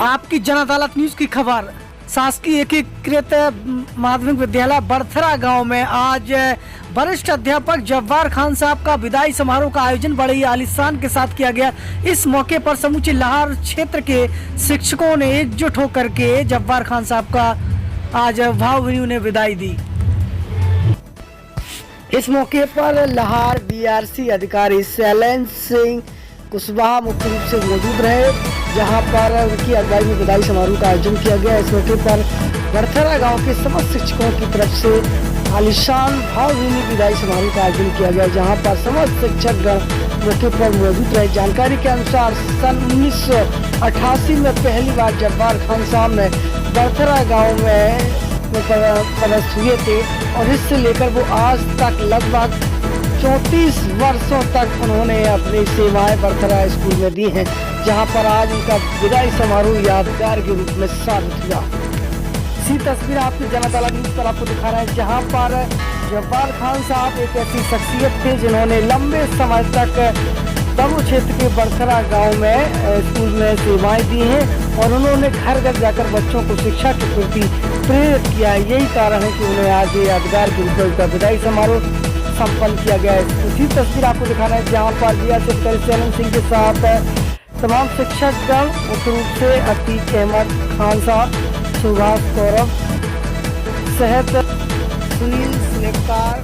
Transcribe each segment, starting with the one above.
आपकी जन अदालत न्यूज की खबर। शासकीय एकीकृत माध्यमिक विद्यालय बड़थरा गांव में आज वरिष्ठ अध्यापक जब्बार खान साहब का विदाई समारोह का आयोजन बड़े आलिशान के साथ किया गया। इस मौके पर समूचे लाहौर क्षेत्र के शिक्षकों ने एकजुट होकर के जब्बार खान साहब का आज भावभीनी उन्हें विदाई दी। इस मौके पर लाहौर बीआरसी अधिकारी शैलेंद्र सिंह कुशवाहा मुख्य रूप से मौजूद रहे, जहां पर उनकी अगुवाई में विदाई समारोह का आयोजन किया गया। इस मौके पर बड़थरा गांव के समस्त शिक्षकों की तरफ से आलिशान भावभीनी विदाई समारोह का आयोजन किया गया, जहां पर समस्त शिक्षक मौके पर मौजूद रहे। जानकारी के अनुसार सन 1988 में पहली बार जब्बार खान साहब ने बड़थरा गाँव में पदस्थ हुए थे और इससे लेकर वो आज तक लगभग 34 वर्षों तक उन्होंने अपनी सेवाएं बड़थरा स्कूल में दी हैं, जहां पर आज उनका विदाई समारोह यादगार के रूप में साबित हुआ। इसी तस्वीर आपकी जन अदालत न्यूज पर आपको दिखा रहे हैं, जहां पर जब्बार खान साहब एक ऐसी शख्सियत थे जिन्होंने लंबे समय तक तमु क्षेत्र के बड़थरा गांव में स्कूल में सेवाएं दी हैं और उन्होंने घर घर जाकर बच्चों को शिक्षा के प्रति प्रेरित किया। यही कारण है कि उन्हें आज यादगार के रूप में उनका विदाई समारोह संपन्न किया गया है। उसी तस्वीर आपको दिखाना है, जहाँ पर बीआरसी अधिकारी शैलेंद्र सिंह के साथ तमाम शिक्षकगण मुख्य रूप से अतीक अहमद खान साहब, सुभाष गौरव सहित सुनील सिलेक्टर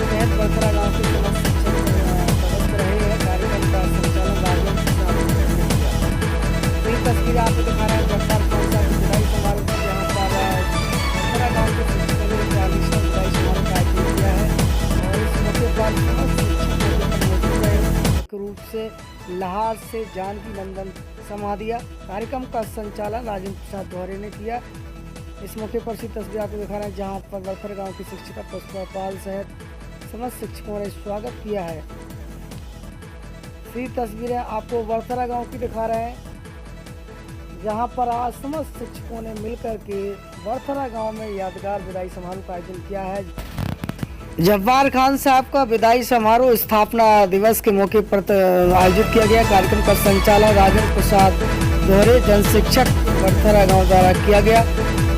सहित बड़थरा गाँव के समस्त शिक्षक सदस्य रहे हैं। कार्यक्रम का संचालन राजन किया। ये तस्वीर आपको दिखा रहे हैं जब्बार खान साहब की विदाई समारोह, जहाँ पर बड़थरा गाँव के शिक्षकों ने आलिशान विदाई समारोह का आयोजन किया है और इस मौके पर समस्त शिक्षक मौजूद रहे। मुख्य रूप से लाहौर से जानकी नंदन समाधिया कार्यक्रम का संचालन राजेंद्र प्रसाद द्वारे ने किया। इस मौके पर सी तस्वीर आपको दिखा रहे हैं, जहाँ पर बड़थरा गाँव की शिक्षिका पुष्पा पाल सहित समस्त शिक्षकों ने स्वागत किया है। सी तस्वीरें आपको बड़थरा गांव की दिखा रहे हैं, जहां पर आज समस्त शिक्षकों ने मिलकर के बड़थरा गांव में यादगार विदाई समारोह का आयोजन किया है। जब्बार खान साहब का विदाई समारोह स्थापना दिवस के मौके पर आयोजित किया गया। कार्यक्रम का संचालन राजेंद्र प्रसाद दोहरे जन शिक्षक बड़थरा गाँव द्वारा किया गया।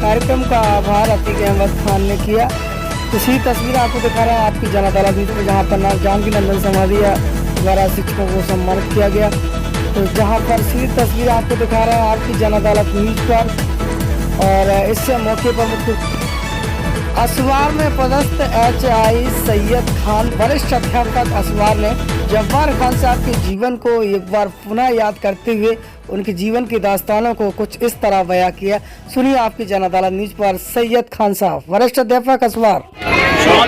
कार्यक्रम का आभार अतीक अहमद खान ने किया। इसी तस्वीर आपको दिखा रहा है आपकी जन अदालत न्यूज में, जहाँ पर जानकी नंदन समाधिया द्वारा शिक्षकों को सम्मानित किया गया। तो जहाँ पर सी तस्वीर आपको दिखा रहा है आपकी जन अदालत न्यूज पर, और इससे मौके पर मुख्य असवार में पदस्थ HI सैयद खान वरिष्ठ अध्यापक असवार ने जब्बार खान साहब के जीवन को एक बार पुनः याद करते हुए उनके जीवन की दास्तानों को कुछ इस तरह बयां किया। सुनिए आपकी जन अदालत न्यूज पर सैयद खान साहब वरिष्ठ अध्यापक असवार।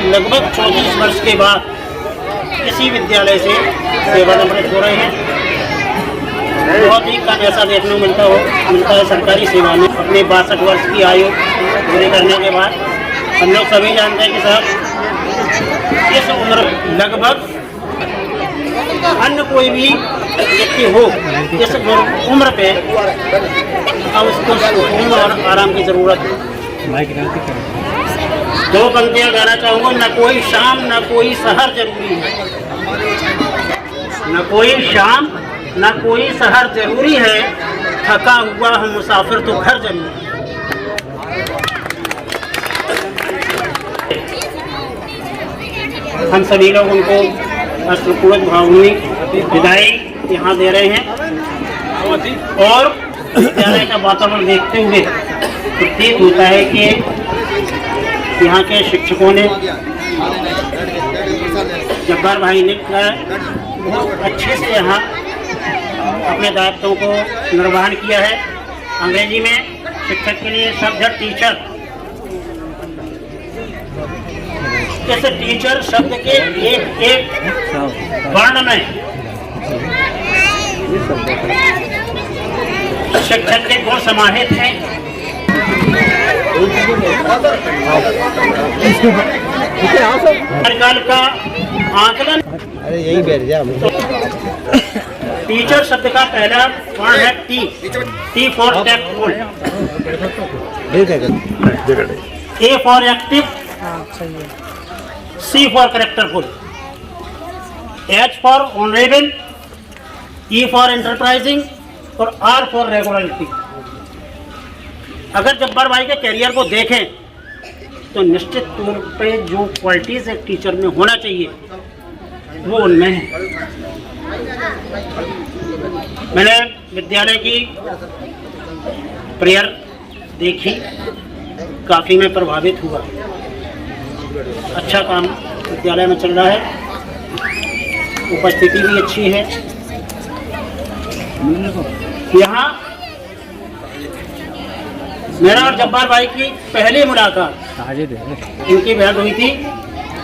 लगभग 34 वर्ष के बाद इसी विद्यालय से सेवानिवृत्त हो रहे हैं। बहुत ही कम ऐसा देखने को मिलता है सरकारी सेवा में। अपने 62 वर्ष की आयु पूरी करने के बाद हम लोग सभी जानते हैं कि साहब इस उम्र लगभग अन्य कोई भी व्यक्ति हो इस उम्र पे अब उसको सुकून और आराम की जरूरत है। 2 पंक्तियां गाना चाहूँगा। न कोई शाम न कोई सहर जरूरी है, न कोई शाम न कोई सहर जरूरी है, थका हुआ हम मुसाफिर तो घर जरूरी है। हम सभी लोग उनको अश्रुपूर्वक भावभीनी विदाई यहाँ दे रहे हैं और विद्यालय का वातावरण देखते हुए प्रतीत होता है कि यहाँ के शिक्षकों ने जब्बार भाई ने बहुत अच्छे से यहाँ अपने दायित्वों को निर्वहन किया है। अंग्रेजी में शिक्षक के लिए शब्द है टीचर। जैसे टीचर शब्द के एक एक वर्ण में शिक्षक के गुण समाहित हैं। काल का आकलन, अरे यही बैठ जा। टीचर शब्द का पहला वर्ण है T for tactful, A for active, C for characterful, H for honorable, E for enterprising और R फॉर रेगुलरिटी। अगर जब्बार भाई के करियर को देखें तो निश्चित तौर पे जो क्वालिटीज़ एक टीचर में होना चाहिए वो उनमें है। मैंने विद्यालय की प्रेयर देखी, काफ़ी मैं प्रभावित हुआ। अच्छा काम विद्यालय में चल रहा है, उपस्थिति भी अच्छी है। यहाँ मेरा और जब्बार भाई की पहली मुलाकात इनकी भेंट हुई थी,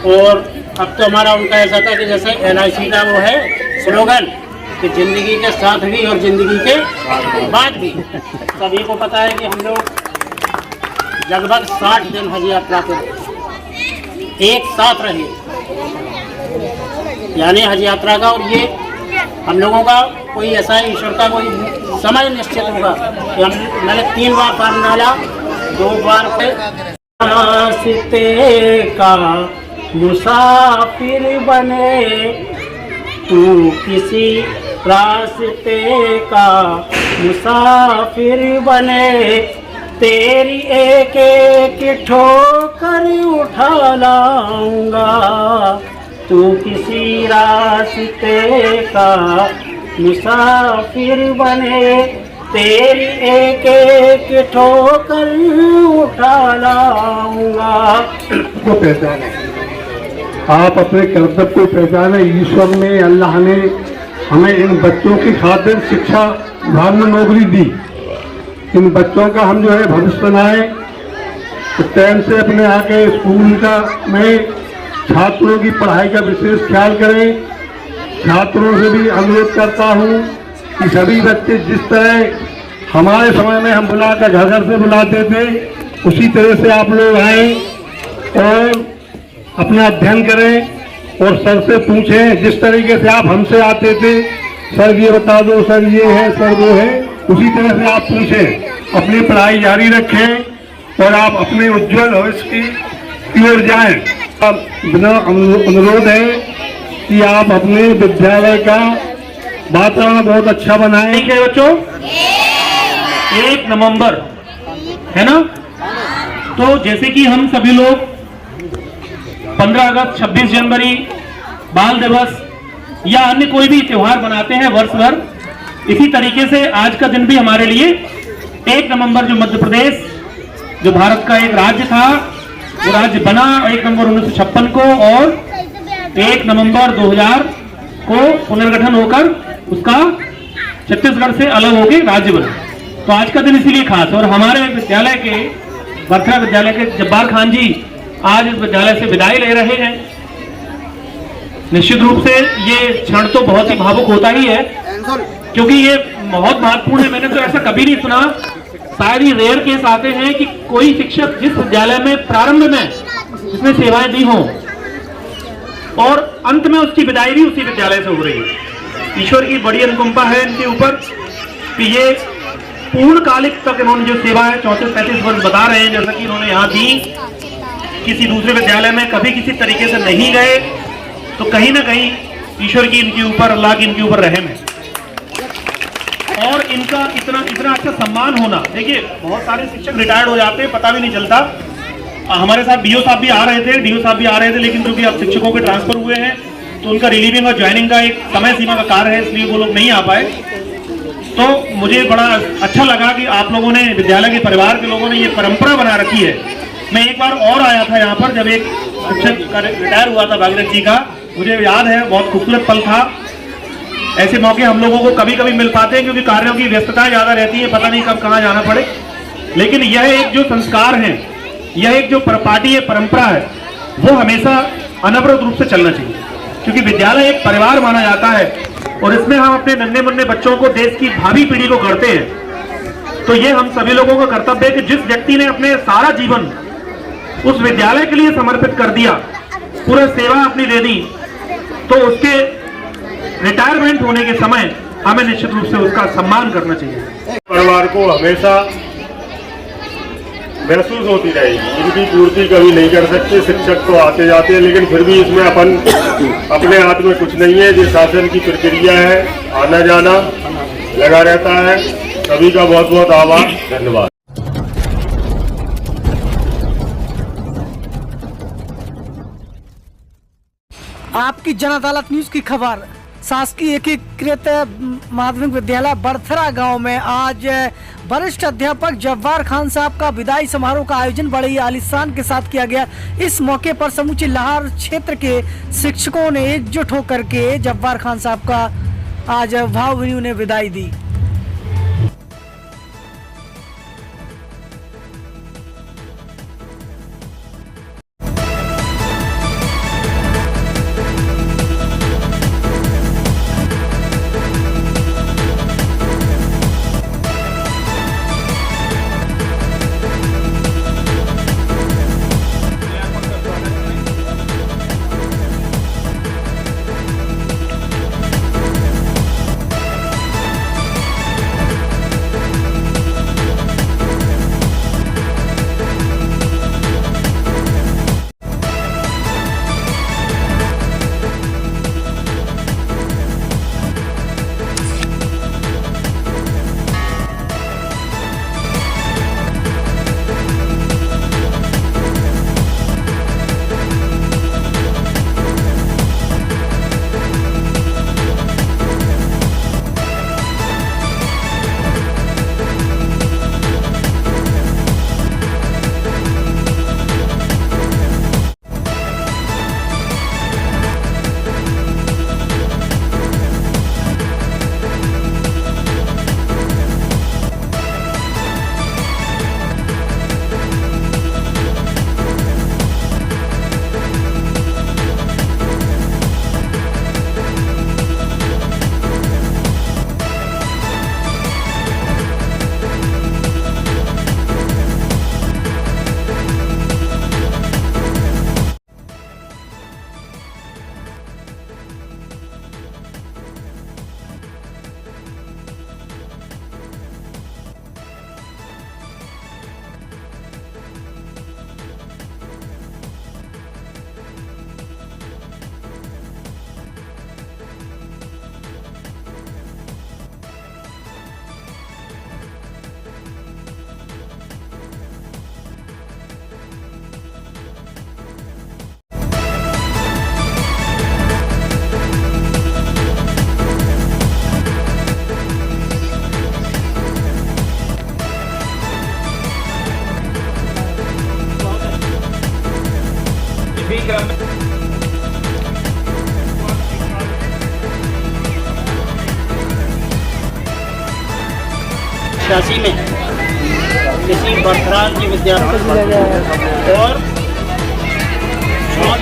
और अब तो हमारा उनका ऐसा था कि जैसे LIC का वो है स्लोगन कि ज़िंदगी के साथ भी और ज़िंदगी के बाद भी। सभी को पता है कि हम लोग लगभग 60 दिन हज यात्रा पर एक साथ रहे, यानी हज यात्रा का। और ये हम लोगों का कोई ऐसा ईश्वर का कोई समय निश्चित होगा कि हम मैंने 3 बार फार्म डाला, 2 बार पे रास्ते का मुसाफिर बने, तू किसी रास्ते का मुसाफिर बने, तेरी एक एक ठोकर उठा लाऊंगा, तू किसी रास्ते का मुसाफिर बने, तेरी एक एक ठोकर उठा लाऊंगा। को पहचाने, आप अपने कर्तव्य को पहचाने। ईश्वर ने, अल्लाह ने हमें इन बच्चों की खातिर शिक्षा विभाग में नौकरी दी। इन बच्चों का हम जो है भविष्य बनाए, तो टाइम से अपने आके स्कूल का में छात्रों की पढ़ाई का विशेष ख्याल करें। छात्रों से भी अनुरोध करता हूँ कि सभी बच्चे जिस तरह हमारे समय में हम बुलाकर घर घर से बुलाते थे, उसी तरह से आप लोग आए और अपना अध्ययन करें और सर से पूछें। जिस तरीके से आप हमसे आते थे, सर ये बता दो, सर ये है, सर वो है, उसी तरह से आप पूछें। अपनी पढ़ाई जारी रखें और आप अपने उज्जवल भविष्य की ओर जाएं। बिना अनुरोध है कि आप अपने विद्यालय का वातावरण बहुत अच्छा बनाएं। ठीक है बच्चों, 1 नवंबर है ना। तो जैसे कि हम सभी लोग 15 अगस्त, 26 जनवरी, बाल दिवस या अन्य कोई भी त्योहार मनाते हैं वर्ष भर, इसी तरीके से आज का दिन भी हमारे लिए 1 नवंबर, जो मध्य प्रदेश जो भारत का एक राज्य था, वो राज्य बना 1 नवंबर 1956 को, और 1 नवंबर 2000 को पुनर्गठन होकर उसका छत्तीसगढ़ से अलग होकर राज्य बना। तो आज का दिन इसीलिए खास। और हमारे विद्यालय के, बरखड़ा विद्यालय के जब्बार खान जी आज इस विद्यालय से विदाई ले रहे हैं। निश्चित रूप से ये क्षण तो बहुत ही भावुक होता ही है, क्योंकि ये बहुत महत्वपूर्ण है। मैंने तो ऐसा कभी नहीं सुना, शायद ही रेयर केस आते हैं कि कोई शिक्षक जिस विद्यालय में प्रारंभ में जिसने सेवाएं दी हों और अंत में उसकी विदाई भी उसी विद्यालय से हो रही है। ईश्वर की बड़ी अनुकंपा है इनके ऊपर कि ये पूर्णकालिक तक इन्होंने जो सेवा है 34-35 वर्ष बता रहे हैं, जैसा कि इन्होंने यहाँ दी, किसी दूसरे विद्यालय में कभी किसी तरीके से नहीं गए, तो कहीं ना कहीं ईश्वर की इनके ऊपर, अल्लाह की इनके ऊपर रहम है। और इनका इतना अच्छा सम्मान होना, देखिए बहुत सारे शिक्षक रिटायर्ड हो जाते हैं, पता भी नहीं चलता। हमारे साथ DO साहब भी आ रहे थे, लेकिन क्योंकि अब शिक्षकों के ट्रांसफर हुए हैं तो उनका रिलीविंग और ज्वाइनिंग का एक समय सीमा का कार्य है, इसलिए वो लोग नहीं आ पाए। तो मुझे बड़ा अच्छा लगा कि आप लोगों ने, विद्यालय के परिवार के लोगों ने ये परंपरा बना रखी है। मैं एक बार और आया था यहाँ पर, जब एक शिक्षक रिटायर हुआ था भागीरथ जी का, मुझे याद है, बहुत खूबसूरत पल था। ऐसे मौके हम लोगों को कभी कभी मिल पाते हैं, क्योंकि कार्यों की व्यस्तता ज़्यादा रहती है, पता नहीं कब कहाँ जाना पड़े। लेकिन यह एक जो संस्कार है, यह एक जो पार्टी है, परंपरा है, वो हमेशा अनवरत रूप से चलना चाहिए, क्योंकि विद्यालय एक परिवार माना जाता है और इसमें हम अपने नन्हे मुन्ने बच्चों को, देश की भावी पीढ़ी को गढ़ते हैं। तो ये हम सभी लोगों का कर्तव्य है कि जिस व्यक्ति ने अपने सारा जीवन उस विद्यालय के लिए समर्पित कर दिया, पूरा सेवा अपनी दे दी, तो उसके रिटायरमेंट होने के समय हमें निश्चित रूप से उसका सम्मान करना चाहिए। परिवार को हमेशा महसूस होती रहेगी। इनकी पूर्ति कभी नहीं कर सकते। शिक्षक तो आते जाते हैं, लेकिन फिर भी इसमें अपने हाथ में कुछ नहीं है। जो शासन की प्रक्रिया है, आना जाना लगा रहता है। सभी का बहुत बहुत आभार, धन्यवाद। आपकी जन अदालत न्यूज की खबर। शासकीय एकीकृत माध्यमिक विद्यालय बड़थरा गांव में आज वरिष्ठ अध्यापक जब्बार खान साहब का विदाई समारोह का आयोजन बड़े आलिशान के साथ किया गया। इस मौके पर समूचे लाहौर क्षेत्र के शिक्षकों ने एकजुट होकर के जब्बार खान साहब का आज भावभीनी उन्हें विदाई दी। छियासी में किसी बड़थरा के विद्यार्थी और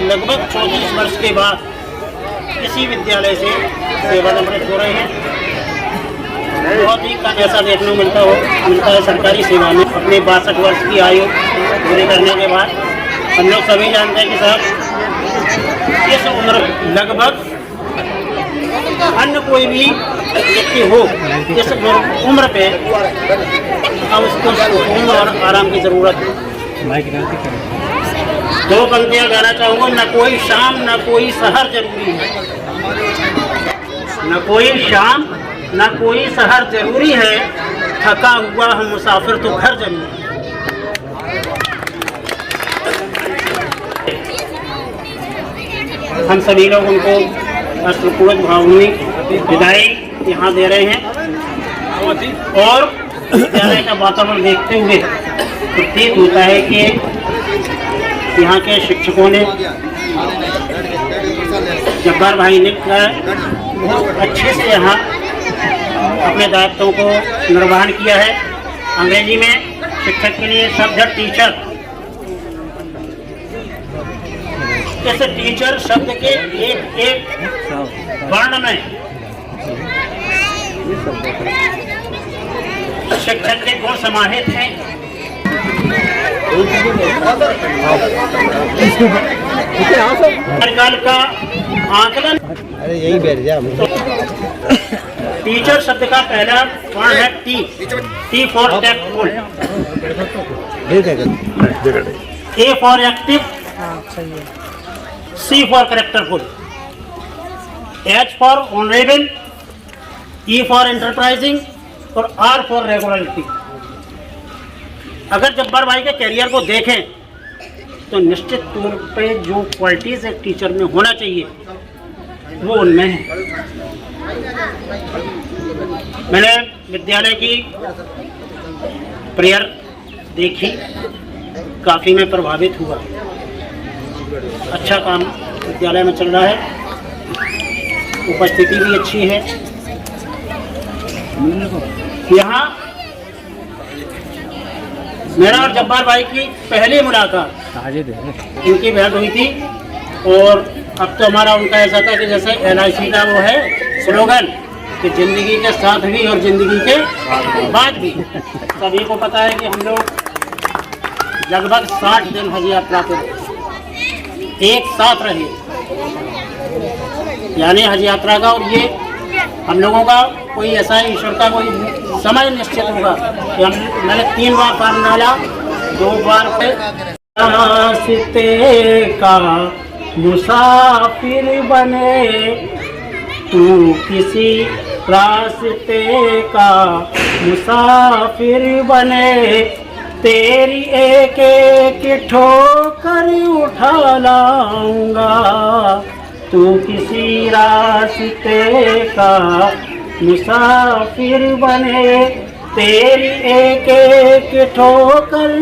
लगभग 34 वर्ष के बाद इसी विद्यालय से सेवानिवृत्त हो रहे हैं। बहुत ही कम ऐसा देखने को मिलता है सरकारी सेवा में। अपने 62 वर्ष की आयु पूरी करने के बाद हम लोग सभी जानते हैं कि साहब इस उम्र लगभग अन्य कोई भी व्यक्ति हो इस उम्र पे अब उसको सुकून और आराम की जरूरत है। दो पंक्तियां गाना चाहूँगा। न कोई शाम न कोई सहर जरूरी है, न कोई शाम न कोई सहर जरूरी है, थका हुआ हम मुसाफिर तो घर जरूरी है। हम सभी लोग उनको अश्रुपूर्ण भावनी विदाई यहाँ दे रहे हैं और विद्यालय का वातावरण देखते हुए प्रतीत होता है कि यहाँ के शिक्षकों ने जब्बार भाई ने बहुत अच्छे से यहाँ अपने दायित्वों को निर्वहन किया है। अंग्रेजी में शिक्षक के लिए शब्द है टीचर। इस टीचर शब्द के एक एक वर्ण में शिक्षक के गुण समाहित हैं। काल का आकलन। अरे यही बैठ जा। टीचर शब्द का पहला वर्ण है T for tactful. A for active, हाँ सही है। C for characterful, H for honourable, E for enterprising और आर फॉर रेगुलरिटी। अगर जब्बार भाई के करियर को देखें तो निश्चित तौर पे जो क्वालिटीज़ एक टीचर में होना चाहिए वो उनमें है। मैंने विद्यालय की प्रेयर देखी, काफ़ी मैं प्रभावित हुआ। अच्छा काम विद्यालय में चल रहा है, उपस्थिति भी अच्छी है। यहाँ मेरा और जब्बार भाई की पहली मुलाकात इनकी भेंट हुई थी, और अब तो हमारा उनका ऐसा था कि जैसे LIC का वो है स्लोगन कि ज़िंदगी के साथ भी और ज़िंदगी के बाद भी। सभी को पता है कि हम लोग लगभग 60 दिन हज यात्रा पर एक साथ रहे, यानी हज यात्रा का। और ये हम लोगों का कोई ऐसा ईश्वर का कोई समय निश्चित होगा कि मैंने 3 बार काम डाला, 2 बार पे रास्ते का मुसाफिर बने, तू किसी रास्ते का मुसाफिर बने, तेरी एक एक ठोकर उठा लाऊंगा, तू किसी रास्ते का मुसाफिर बने, तेरी एक एक ठोकर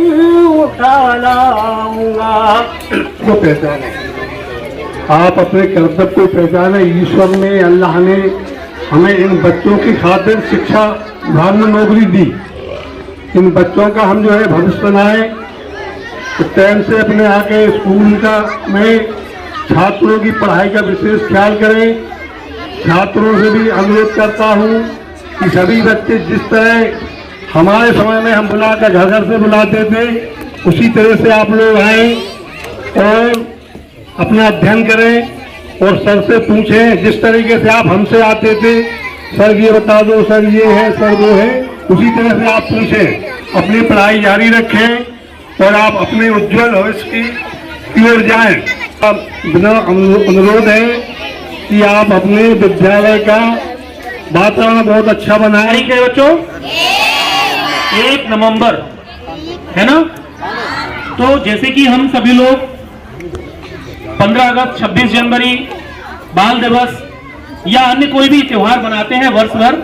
उठा लाऊंगा। को पहचाने, आप अपने कर्तव्य को पहचाने। ईश्वर ने, अल्लाह ने हमें इन बच्चों की खातिर शिक्षा विभाग में नौकरी दी। इन बच्चों का हम जो है भविष्य बनाए, तो टाइम से अपने आके स्कूल का में छात्रों की पढ़ाई का विशेष ख्याल करें। छात्रों से भी अनुरोध करता हूँ कि सभी बच्चे जिस तरह हमारे समय में हम बुलाकर घर घर से बुलाते थे, उसी तरह से आप लोग आए और अपना अध्ययन करें और सर से पूछें। जिस तरीके से आप हमसे आते थे, सर ये बता दो, सर ये है, सर वो है, उसी तरह से आप पूछें। अपनी पढ़ाई जारी रखें और आप अपने उज्जवल भविष्य की ओर जाएं। बिना अनुरोध है कि आप अपने विद्यालय का वातावरण बहुत अच्छा बनाएं। ठीक है बच्चों, 1 नवंबर है ना, तो जैसे कि हम सभी लोग 15 अगस्त, 26 जनवरी, बाल दिवस या अन्य कोई भी त्योहार बनाते हैं वर्ष भर,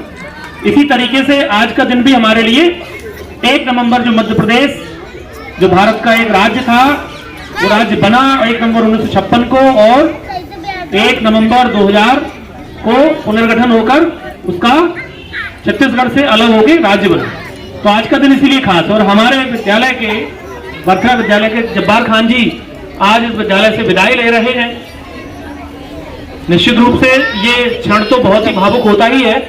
इसी तरीके से आज का दिन भी हमारे लिए 1 नवंबर, जो मध्य प्रदेश जो भारत का एक राज्य था, वो राज्य बना 1 नवंबर 1956 को, और 1 नवंबर 2000 को पुनर्गठन होकर उसका छत्तीसगढ़ से अलग होकर राज्य बना। तो आज का दिन इसीलिए खास। और हमारे विद्यालय के, बर्थरा विद्यालय के जब्बार खान जी आज इस विद्यालय से विदाई ले रहे हैं। निश्चित रूप से ये क्षण तो बहुत ही भावुक होता ही है,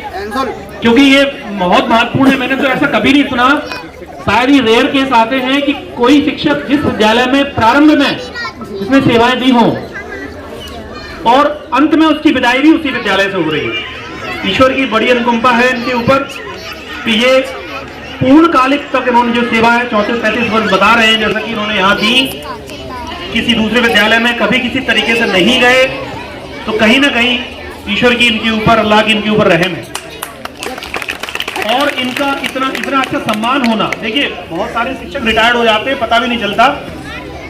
क्योंकि ये बहुत महत्वपूर्ण है। मैंने तो ऐसा कभी नहीं सुना, शायद ही रेयर केस आते हैं कि कोई शिक्षक जिस विद्यालय में प्रारंभ में जिसने सेवाएं दी हों और अंत में उसकी विदाई भी उसी विद्यालय से हो रही है। ईश्वर की बड़ी अनुकंपा है इनके ऊपर कि ये पूर्णकालिक तक इन्होंने जो सेवा है 34-35 वर्ष बता रहे हैं, जैसा कि इन्होंने यहाँ दी, किसी दूसरे विद्यालय में कभी किसी तरीके से नहीं गए, तो कहीं ना कहीं ईश्वर की इनके ऊपर, अल्लाह की इनके ऊपर रहम है। और इनका इतना अच्छा सम्मान होना, देखिए बहुत सारे शिक्षक रिटायर्ड हो जाते हैं, पता भी नहीं चलता।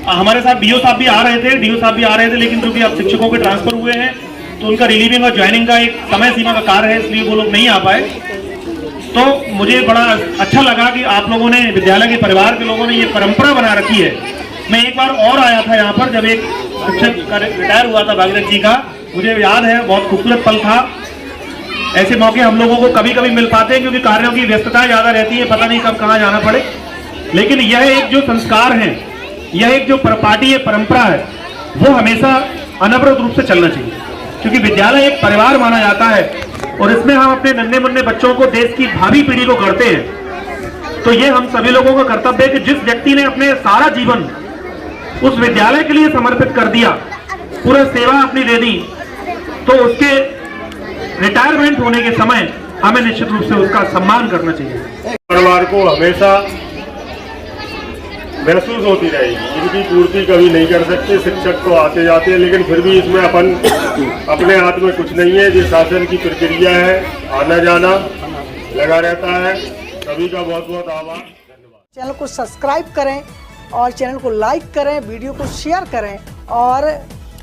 हमारे साथ डीओ साहब भी आ रहे थे, लेकिन क्योंकि अब शिक्षकों के ट्रांसफर हुए हैं तो उनका रिलीविंग और ज्वाइनिंग का एक समय सीमा का कार्य है, इसलिए वो लोग नहीं आ पाए। तो मुझे बड़ा अच्छा लगा कि आप लोगों ने, विद्यालय के परिवार के लोगों ने ये परंपरा बना रखी है। मैं एक बार और आया था यहाँ पर, जब एक शिक्षक का रिटायर हुआ था भागीरथ जी का, मुझे याद है, बहुत खूबसूरत पल था। ऐसे मौके हम लोगों को कभी कभी मिल पाते हैं, क्योंकि कार्यों की व्यस्तता ज़्यादा रहती है, पता नहीं कब कहाँ जाना पड़े। लेकिन यह एक जो संस्कार है, यह एक जो पार्टी है, परंपरा है, वो हमेशा अनवरत रूप से चलना चाहिए, क्योंकि विद्यालय एक परिवार माना जाता है और इसमें हम अपने नन्हे मुन्ने बच्चों को, देश की भावी पीढ़ी को गढ़ते हैं। तो ये हम सभी लोगों का कर्तव्य है कि जिस व्यक्ति ने अपने सारा जीवन उस विद्यालय के लिए समर्पित कर दिया, पूरा सेवा अपनी दे दी, तो उसके रिटायरमेंट होने के समय हमें निश्चित रूप से उसका सम्मान करना चाहिए। परिवार को हमेशा महसूस होती रहेगी। इनकी पूर्ति कभी नहीं कर सकते। शिक्षक तो आते जाते हैं, लेकिन फिर भी इसमें अपने हाथ में कुछ नहीं है। ये शासन की प्रक्रिया है, आना जाना लगा रहता है। सभी का बहुत बहुत आभार, धन्यवाद। चैनल को सब्सक्राइब करें और चैनल को लाइक करें, वीडियो को शेयर करें और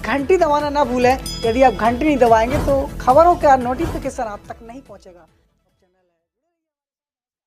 घंटी दबाना ना भूलें। यदि आप घंटी नहीं दबाएंगे तो खबरों का नोटिफिकेशन आप तक नहीं पहुंचेगा।